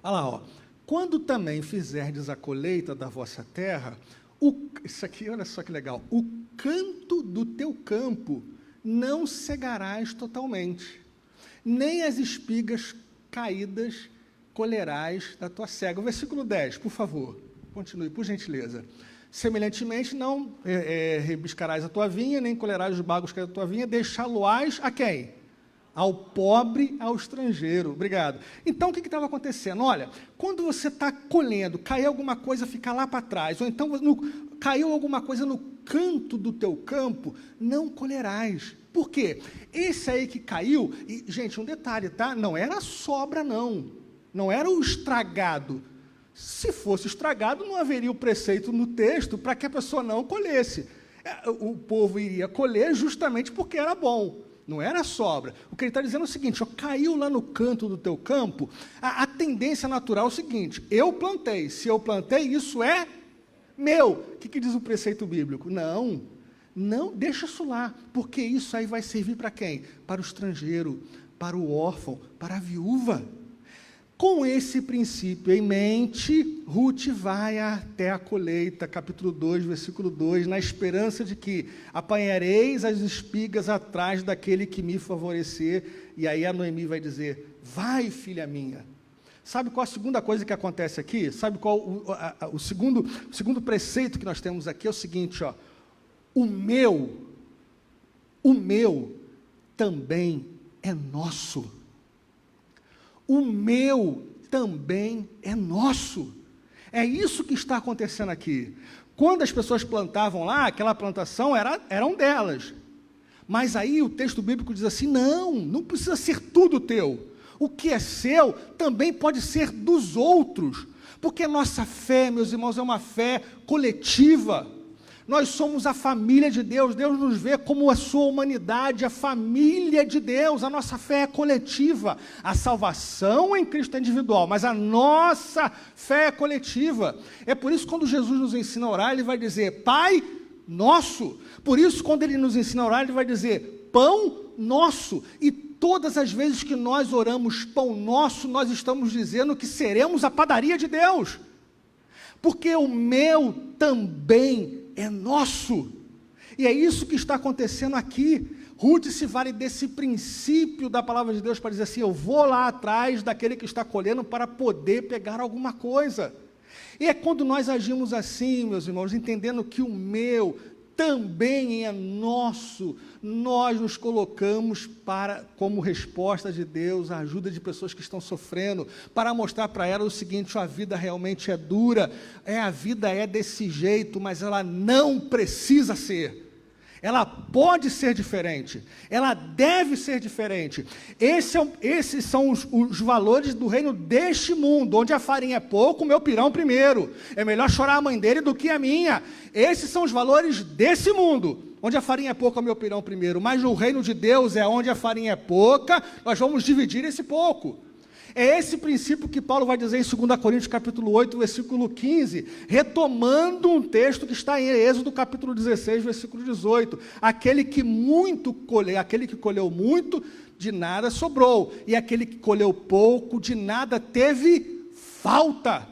Olha lá, ó. Quando também fizerdes a colheita da vossa terra, isso aqui, olha só que legal, o canto do teu campo não cegarás totalmente, nem as espigas caídas colherás da tua cega. O versículo 10, por favor, continue, por gentileza. Semelhantemente, não rebiscarás a tua vinha, nem colherás os bagos que é da tua vinha, deixá-lo-ás a quem? Ao pobre, ao estrangeiro. Obrigado. Então, o que estava acontecendo? Olha, quando você está colhendo, caiu alguma coisa, fica lá para trás, ou então caiu alguma coisa no canto do teu campo, não colherás. Por quê? Esse aí que caiu, e, gente, um detalhe, tá? Não era sobra, não. Não era o estragado. Se fosse estragado, não haveria o preceito no texto para que a pessoa não colhesse. O povo iria colher justamente porque era bom. Não era sobra. O que ele está dizendo é o seguinte, ó, caiu lá no canto do teu campo, a tendência natural é o seguinte, eu plantei, se eu plantei, isso é meu. O que diz o preceito bíblico? Não, deixa isso lá, porque isso aí vai servir para quem? Para o estrangeiro, para o órfão, para a viúva. Com esse princípio em mente, Ruth vai até a colheita, capítulo 2, versículo 2, na esperança de que apanhareis as espigas atrás daquele que me favorecer. E aí a Noemi vai dizer, vai, filha minha. Sabe qual a segunda coisa que acontece aqui? Sabe qual o segundo preceito que nós temos aqui? É o seguinte, ó, o meu também é nosso. O meu também é nosso. É isso que está acontecendo aqui. Quando as pessoas plantavam lá, aquela plantação eram delas. Mas aí o texto bíblico diz assim, não precisa ser tudo teu. O que é seu também pode ser dos outros. Porque nossa fé, meus irmãos, é uma fé coletiva. Nós somos a família de Deus, Deus nos vê como a sua humanidade, a família de Deus, a nossa fé é coletiva, a salvação em Cristo é individual, mas a nossa fé é coletiva. É por isso que quando Jesus nos ensina a orar, ele vai dizer, Pai nosso. Por isso quando ele nos ensina a orar, ele vai dizer, Pão nosso. E todas as vezes que nós oramos Pão nosso, nós estamos dizendo que seremos a padaria de Deus. Porque o meu também é nosso. E é isso que está acontecendo aqui. Ruth se vale desse princípio da palavra de Deus para dizer assim, eu vou lá atrás daquele que está colhendo para poder pegar alguma coisa. E é quando nós agimos assim, meus irmãos, entendendo que o meu também é nosso, nós nos colocamos como resposta de Deus, a ajuda de pessoas que estão sofrendo, para mostrar para elas o seguinte, a vida realmente é dura, a vida é desse jeito, mas ela não precisa ser. Ela pode ser diferente, ela deve ser diferente. Esses são os valores do reino deste mundo, onde a farinha é pouco, o meu pirão primeiro. É melhor chorar a mãe dele do que a minha. Esses são os valores desse mundo, onde a farinha é pouca, o meu pirão primeiro. Mas no reino de Deus é onde a farinha é pouca, nós vamos dividir esse pouco. É esse princípio que Paulo vai dizer em 2 Coríntios capítulo 8, versículo 15, retomando um texto que está em Êxodo capítulo 16, versículo 18. Aquele que colheu muito, de nada sobrou, e aquele que colheu pouco, de nada teve falta.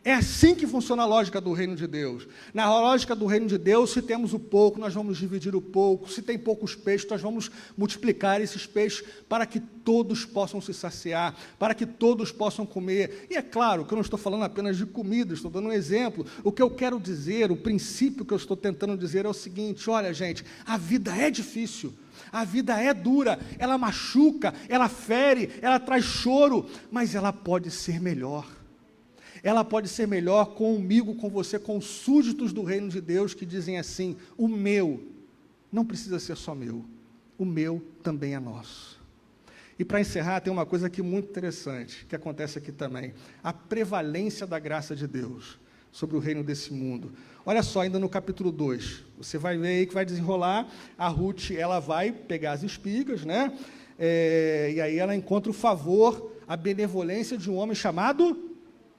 É assim que funciona a lógica do reino de Deus. Na lógica do reino de Deus, se temos o pouco, nós vamos dividir o pouco. Se tem poucos peixes, nós vamos multiplicar esses peixes para que todos possam se saciar, para que todos possam comer. E é claro que eu não estou falando apenas de comida, estou dando um exemplo. O que eu quero dizer, o princípio que eu estou tentando dizer é o seguinte: olha, gente, a vida é difícil. A vida é dura, ela machuca, ela fere, ela traz choro, mas ela pode ser melhor. Ela pode ser melhor comigo, com você, com os súditos do reino de Deus que dizem assim: o meu não precisa ser só meu, o meu também é nosso. E para encerrar, tem uma coisa aqui muito interessante, que acontece aqui também, a prevalência da graça de Deus sobre o reino desse mundo. Olha só, ainda no capítulo 2, você vai ver aí que vai desenrolar, a Ruth, ela vai pegar as espigas, né? E aí ela encontra o favor, a benevolência de um homem chamado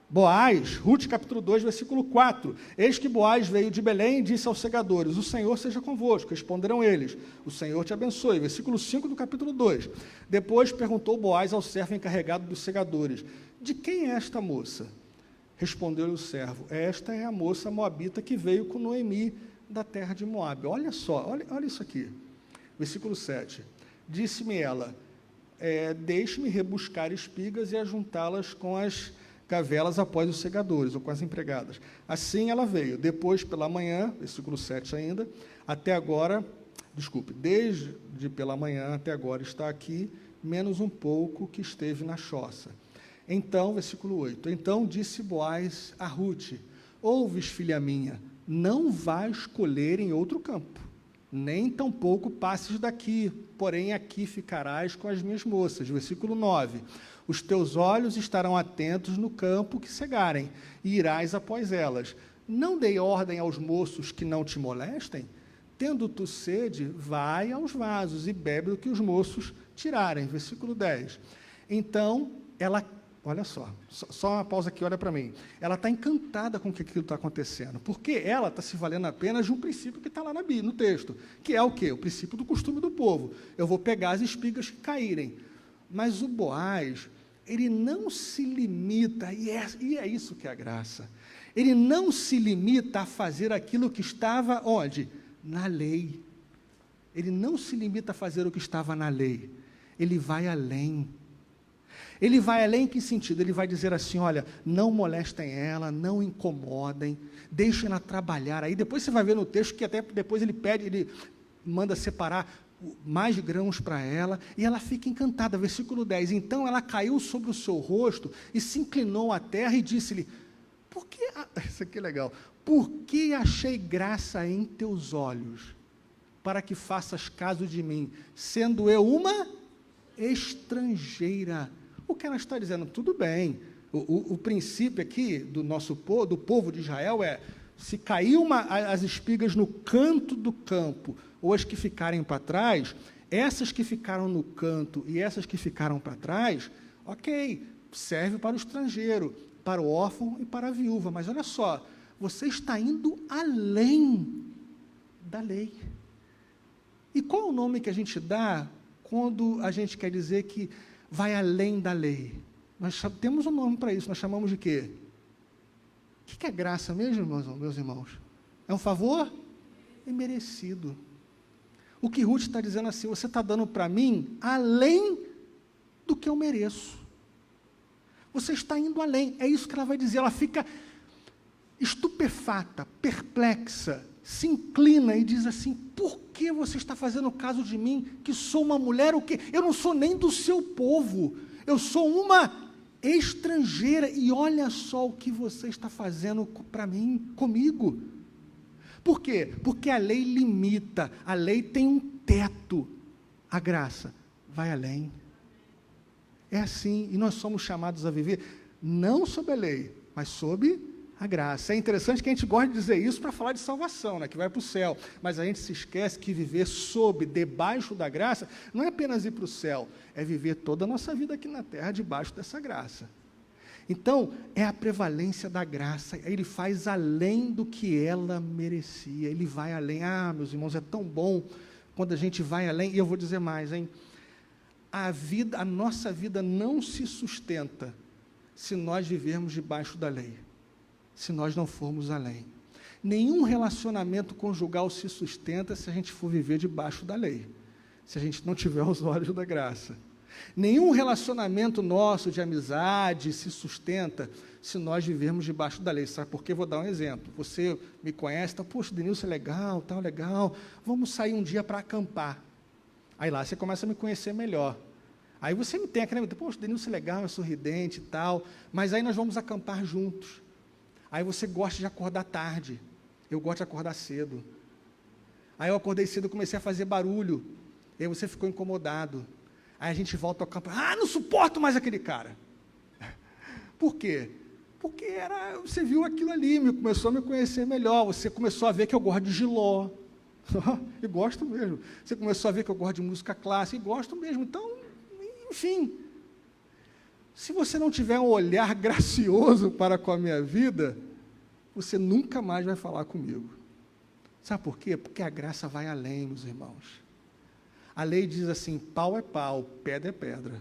Boaz. Ruth, capítulo 2, versículo 4. Eis que Boaz veio de Belém e disse aos segadores: o Senhor seja convosco. Responderam eles: o Senhor te abençoe. Versículo 5 do capítulo 2. Depois perguntou Boaz ao servo encarregado dos segadores: de quem é esta moça? Respondeu-lhe o servo: esta é a moça moabita que veio com Noemi da terra de Moabe. Olha só, olha isso aqui. Versículo 7. Disse-me ela: deixe-me rebuscar espigas e ajuntá-las com as gavelas após os segadores, ou com as empregadas. Assim ela veio, depois pela manhã, versículo 7 ainda, até agora, desde pela manhã até agora está aqui, menos um pouco que esteve na choça. Então, versículo 8, então disse Boaz a Ruth: ouves, filha minha, não vais colher em outro campo, nem tampouco passes daqui, porém aqui ficarás com as minhas moças. Versículo 9, os teus olhos estarão atentos no campo que cegarem, e irás após elas. Não dei ordem aos moços que não te molestem? Tendo tu sede, vai aos vasos e bebe o que os moços tirarem. Versículo 10. Então, ela, olha só uma pausa aqui, olha para mim. Ela está encantada com o que aquilo está acontecendo, porque ela está se valendo apenas de um princípio que está lá na Bíblia, no texto, que é o quê? O princípio do costume do povo. Eu vou pegar as espigas que caírem. Mas o Boaz, ele não se limita, e é isso que é a graça, ele não se limita a fazer aquilo que estava, onde? Na lei. Ele não se limita a fazer o que estava na lei, ele vai além. Ele vai além em que sentido? Ele vai dizer assim: olha, não molestem ela, não incomodem, deixem ela trabalhar. Aí depois você vai ver no texto que até depois ele manda separar mais grãos para ela, e ela fica encantada. Versículo 10, então ela caiu sobre o seu rosto e se inclinou à terra e disse-lhe: isso aqui é legal, por que achei graça em teus olhos, para que faças caso de mim, sendo eu uma estrangeira? O que ela está dizendo? Tudo bem, o princípio aqui do povo de Israel é: se caiu as espigas no canto do campo, ou as que ficarem para trás, essas que ficaram no canto e essas que ficaram para trás, ok, serve para o estrangeiro, para o órfão e para a viúva. Mas olha só, você está indo além da lei. E qual é o nome que a gente dá quando a gente quer dizer que vai além da lei? Nós temos um nome para isso, nós chamamos de quê? O que é graça mesmo, meus irmãos? É um favor imerecido. O que Ruth está dizendo assim: você está dando para mim além do que eu mereço. Você está indo além. É isso que ela vai dizer. Ela fica estupefata, perplexa, se inclina e diz assim: por que você está fazendo caso de mim, que sou uma mulher? O quê? Eu não sou nem do seu povo. Eu sou uma estrangeira, e olha só o que você está fazendo para mim, comigo. Por quê? Porque a lei limita, a lei tem um teto, a graça vai além. É assim, e nós somos chamados a viver, não sob a lei, mas sob a graça. É interessante que a gente gosta de dizer isso para falar de salvação, né, que vai para o céu, mas a gente se esquece que viver debaixo da graça, não é apenas ir para o céu, é viver toda a nossa vida aqui na terra, debaixo dessa graça. Então, é a prevalência da graça, ele faz além do que ela merecia, ele vai além. Meus irmãos, é tão bom quando a gente vai além, e eu vou dizer mais, hein? A nossa vida não se sustenta se nós vivermos debaixo da lei. se nós não formos além. Nenhum relacionamento conjugal se sustenta se a gente for viver debaixo da lei, se a gente não tiver os olhos da graça. Nenhum relacionamento nosso de amizade se sustenta se nós vivermos debaixo da lei. Sabe por quê? Vou dar um exemplo. Você me conhece, tá, poxa, Denilson é legal, tal, legal, vamos sair um dia para acampar. Aí lá você começa a me conhecer melhor. Aí você me tem aquela, poxa, Denilson é legal, é sorridente e tal, mas aí nós vamos acampar juntos. Aí você gosta de acordar tarde, eu gosto de acordar cedo. Aí eu acordei cedo e comecei a fazer barulho, e aí você ficou incomodado. Aí a gente volta ao campo, não suporto mais aquele cara. Por quê? Porque você viu aquilo ali, começou a me conhecer melhor, você começou a ver que eu gosto de giló, e gosto mesmo. Você começou a ver que eu gosto de música clássica, e gosto mesmo. Então, enfim, se você não tiver um olhar gracioso para com a minha vida, você nunca mais vai falar comigo. Sabe por quê? Porque a graça vai além, meus irmãos. A lei diz assim, pau é pau, pedra é pedra.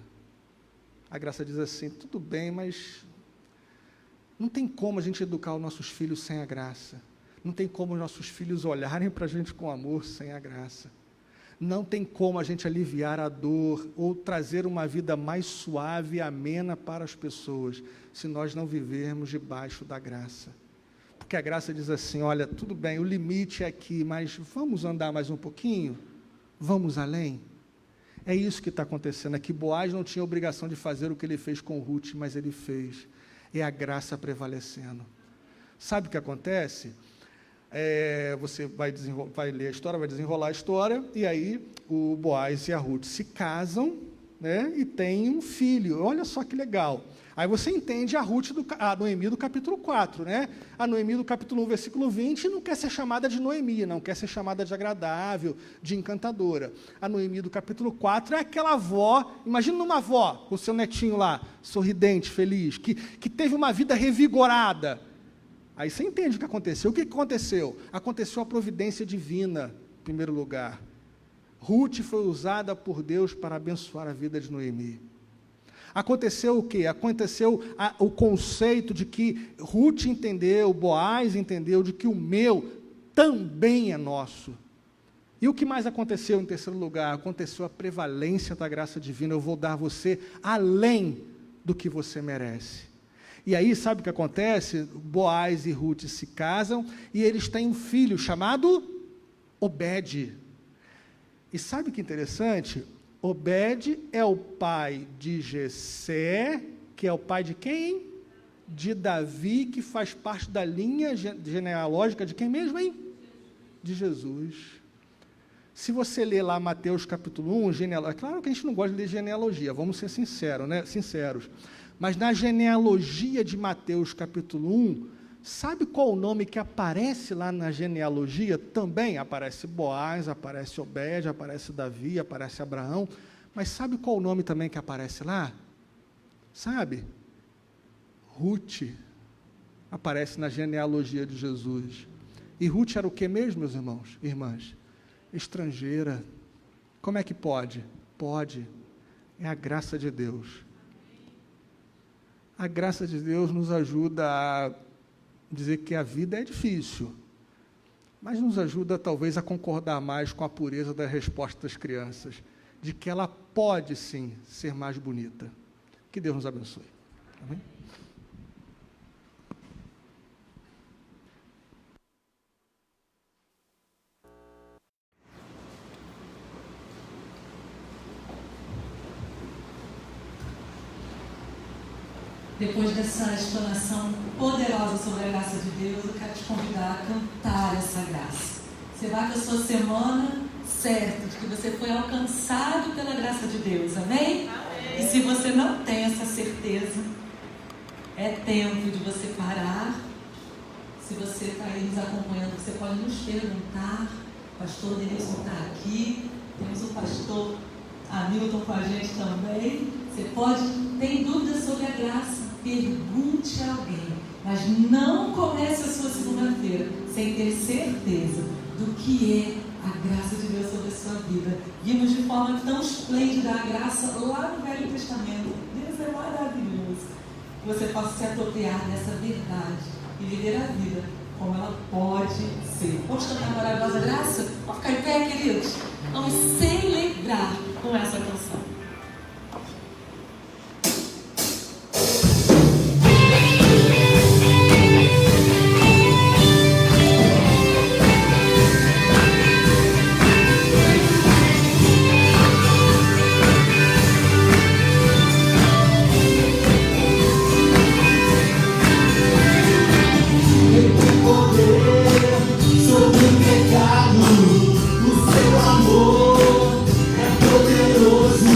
A graça diz assim, tudo bem, mas não tem como a gente educar os nossos filhos sem a graça. Não tem como os nossos filhos olharem para a gente com amor sem a graça. Não tem como a gente aliviar a dor ou trazer uma vida mais suave e amena para as pessoas, se nós não vivermos debaixo da graça. Porque a graça diz assim, olha, tudo bem, o limite é aqui, mas vamos andar mais um pouquinho? Vamos além? É isso que está acontecendo aqui. Boaz não tinha obrigação de fazer o que ele fez com Ruth, mas ele fez. É a graça prevalecendo. Sabe o que acontece? Você vai ler a história, vai desenrolar a história, e aí o Boaz e a Ruth se casam, né, e têm um filho. Olha só que legal. Aí você entende a Noemi do capítulo 4, né? A Noemi do capítulo 1, versículo 20, não quer ser chamada de Noemi, não quer ser chamada de agradável, de encantadora. A Noemi do capítulo 4 é aquela avó, imagina uma avó com o seu netinho lá, sorridente, feliz, que teve uma vida revigorada. Aí você entende o que aconteceu. O que aconteceu? Aconteceu a providência divina, em primeiro lugar. Ruth foi usada por Deus para abençoar a vida de Noemi. Aconteceu o quê? Aconteceu o conceito de que Ruth entendeu, Boaz entendeu, de que o meu também é nosso. E o que mais aconteceu em terceiro lugar? Aconteceu a prevalência da graça divina. Eu vou dar a você além do que você merece. E aí, sabe o que acontece? Boaz e Ruth se casam e eles têm um filho chamado Obed. E sabe o que é interessante? Obed é o pai de Jessé, que é o pai de quem? De Davi, que faz parte da linha genealógica de quem mesmo, hein? De Jesus. Se você ler lá Mateus capítulo 1, é claro que a gente não gosta de ler genealogia, vamos ser sinceros, né? Mas na genealogia de Mateus capítulo 1, sabe qual o nome que aparece lá na genealogia? Também aparece Boaz, aparece Obed, aparece Davi, aparece Abraão, mas sabe qual o nome também que aparece lá? Sabe? Ruth aparece na genealogia de Jesus. E Ruth era o que mesmo, meus irmãos, irmãs? Estrangeira. Como é que pode? Pode. É a graça de Deus. A graça de Deus nos ajuda a dizer que a vida é difícil, mas nos ajuda talvez a concordar mais com a pureza da resposta das crianças, de que ela pode sim ser mais bonita. Que Deus nos abençoe. Amém?
Depois dessa explanação poderosa sobre a graça de Deus, eu quero te convidar a cantar essa graça. Você vai para a sua semana certo de que você foi alcançado pela graça de Deus, amém? E se você não tem essa certeza, é tempo de você parar. Se você está aí nos acompanhando, você pode nos perguntar. O pastor Denilson está aqui, temos o pastor Hamilton com a gente também. Você pode, tem dúvidas sobre a graça, pergunte a alguém, mas não comece a sua segunda-feira sem ter certeza do que é a graça de Deus sobre a sua vida. Vimos de forma tão esplêndida a graça lá no Velho Testamento. Deus é maravilhoso. Que você possa se apropriar dessa verdade e viver a vida como ela pode ser. Vamos cantar Maravilhosa Graça? Vamos ficar em pé, queridos? Vamos celebrar com essa canção.
Sobre o pecado, o seu amor é poderoso.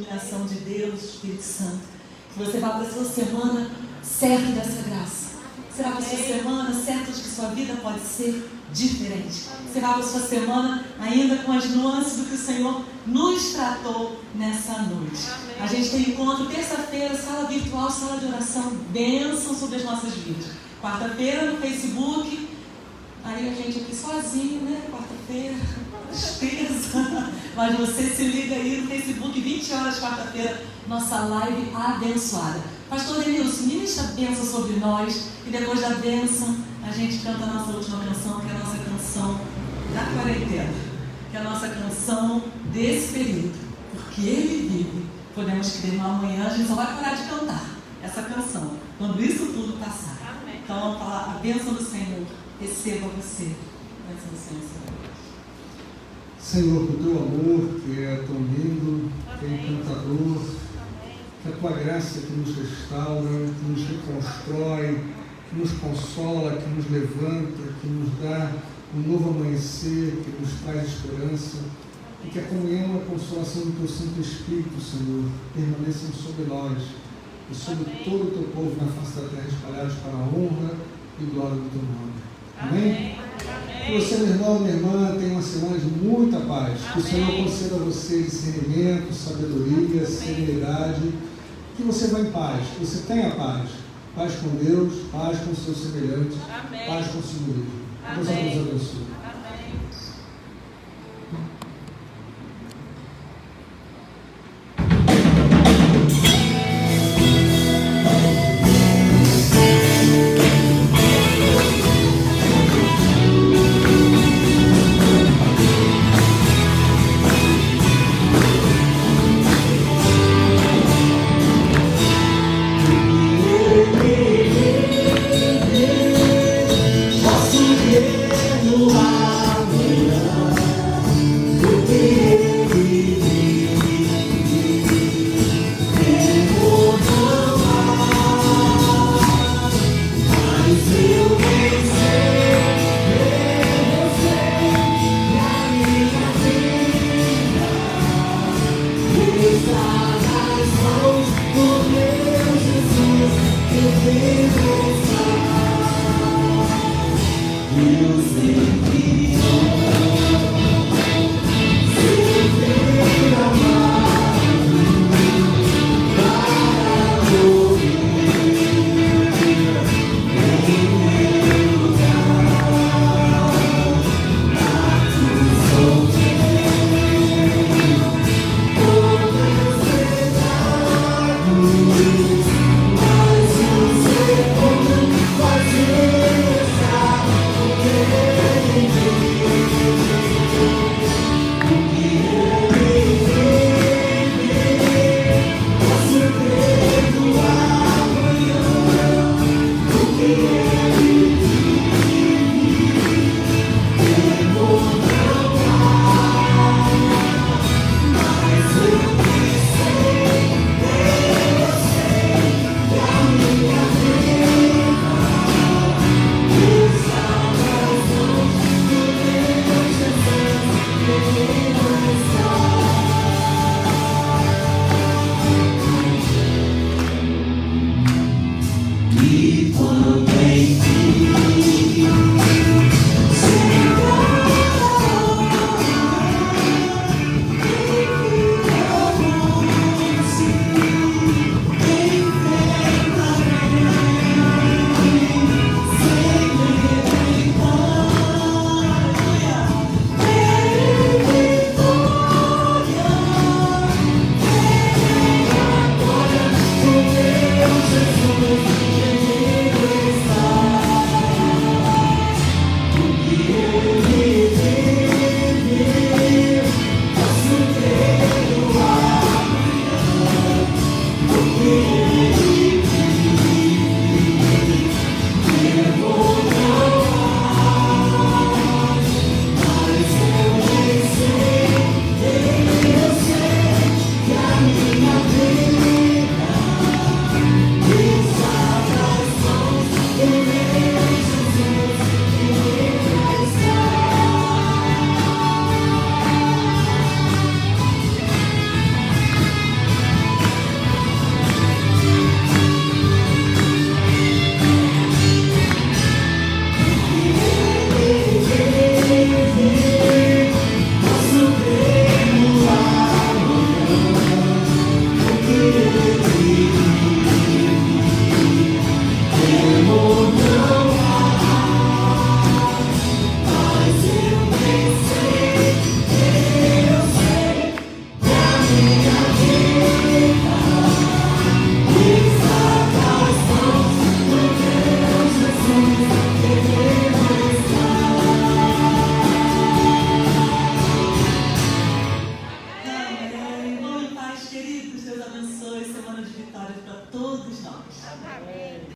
iluminação de Deus, Espírito Santo. Que você vá para a sua semana certo dessa graça. Será que a sua semana certa de que sua vida pode ser? diferente. Você vai para a sua semana ainda com as nuances do que o Senhor nos tratou nessa noite. A gente tem encontro terça-feira, sala virtual, sala de oração, bênção sobre as nossas vidas. Quarta-feira no Facebook, aí a gente aqui sozinho, né? Quarta-feira, tristeza. Mas você se liga aí no Facebook, 20 horas quarta-feira, nossa live abençoada. Pastor Denilson, ministra a bênção sobre nós e depois da bênção a gente canta a nossa última canção, que é a nossa canção da quarentena, que é a nossa canção desse período, porque Ele vive. Podemos crer no amanhã, a gente só vai parar de cantar essa canção quando isso tudo passar. Amém. Então vamos falar a bênção do Senhor, receba você. A bênção do Senhor,
Senhor, com o teu amor, que é tão lindo, que é encantador, que a tua graça que nos restaura, que nos reconstrói, que nos consola, que nos levanta, que nos dá um novo amanhecer, que nos traz esperança, e que a comunhão e a consolação do teu Santo Espírito, Senhor, permaneçam sobre nós e sobre todo o teu povo na face da terra, espalhados para a honra e glória do teu nome. Amém? Que você, meu irmão, minha irmã, tenha uma semana de muita paz. Que o Senhor conceda a você discernimento, sabedoria, serenidade. Que você vá em paz, que você tenha paz. Paz com Deus, paz com os seus semelhantes, paz consigo mesmo. Deus nos abençoe.